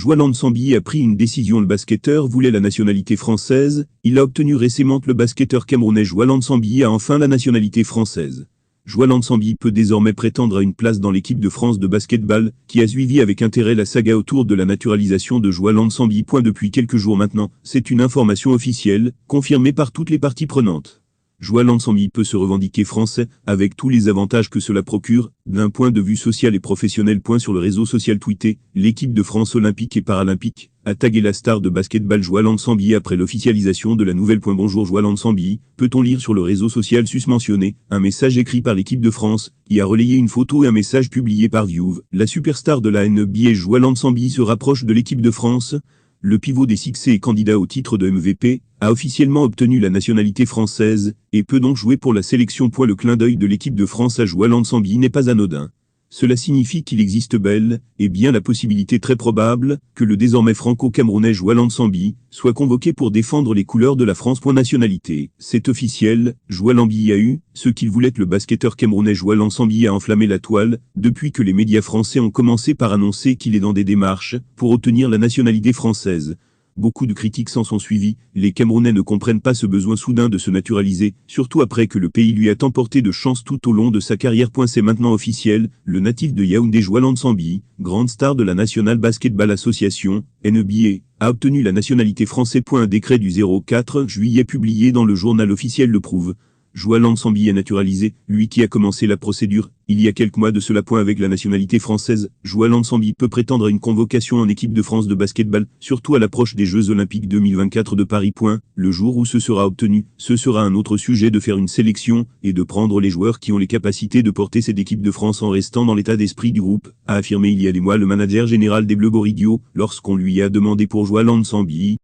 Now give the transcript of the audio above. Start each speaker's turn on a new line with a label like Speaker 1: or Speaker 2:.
Speaker 1: Joël Nsambi a pris une décision. Le basketteur voulait la nationalité française. Il a obtenu récemment. Le basketteur camerounais Joël Nsambi a enfin la nationalité française. Joël Nsambi peut désormais prétendre à une place dans l'équipe de France de basketball, qui a suivi avec intérêt la saga autour de la naturalisation de Joël Nsambi. Depuis quelques jours maintenant, c'est une information officielle, confirmée par toutes les parties prenantes. Joël Nsambi peut se revendiquer français, avec tous les avantages que cela procure, d'un point de vue social et professionnel. Sur le réseau social tweeté, l'équipe de France olympique et paralympique a tagué la star de basketball Joël Nsambi après l'officialisation de la nouvelle. Bonjour Joël Nsambi, peut-on lire sur le réseau social susmentionné, un message écrit par l'équipe de France, qui a relayé une photo et un message publié par View. La superstar de la NBA Joël Nsambi se rapproche de l'équipe de France. Le pivot des Sixers et candidat au titre de MVP, a officiellement obtenu la nationalité française, et peut donc jouer pour la sélection. Le clin d'œil de l'équipe de France à Joël Nsambi n'est pas anodin. Cela signifie qu'il existe bel et bien la possibilité très probable que le désormais franco-camerounais Joël Nsambi soit convoqué pour défendre les couleurs de la France. Nationalité, c'est officiel, Joël Nsambi a eu ce qu'il voulait. Le basketteur camerounais Joël Nsambi a enflammé la toile depuis que les médias français ont commencé par annoncer qu'il est dans des démarches pour obtenir la nationalité française. Beaucoup de critiques s'en sont suivies. Les Camerounais ne comprennent pas ce besoin soudain de se naturaliser, surtout après que le pays lui a tant porté de chance tout au long de sa carrière. C'est maintenant officiel, le natif de Yaoundé Joël Nsambi, grande star de la National Basketball Association, NBA, a obtenu la nationalité française. Un décret du 04 juillet publié dans le journal officiel le prouve. Joël Nsambi est naturalisé, lui qui a commencé la procédure, il y a quelques mois de cela. Avec la nationalité française, Joël Nsambi peut prétendre à une convocation en équipe de France de basketball, surtout à l'approche des Jeux Olympiques 2024 de Paris. Le jour où ce sera obtenu, ce sera un autre sujet de faire une sélection, et de prendre les joueurs qui ont les capacités de porter cette équipe de France en restant dans l'état d'esprit du groupe, a affirmé il y a des mois le manager général des Bleus Boris Diaw, lorsqu'on lui a demandé pour Joël Nsambi.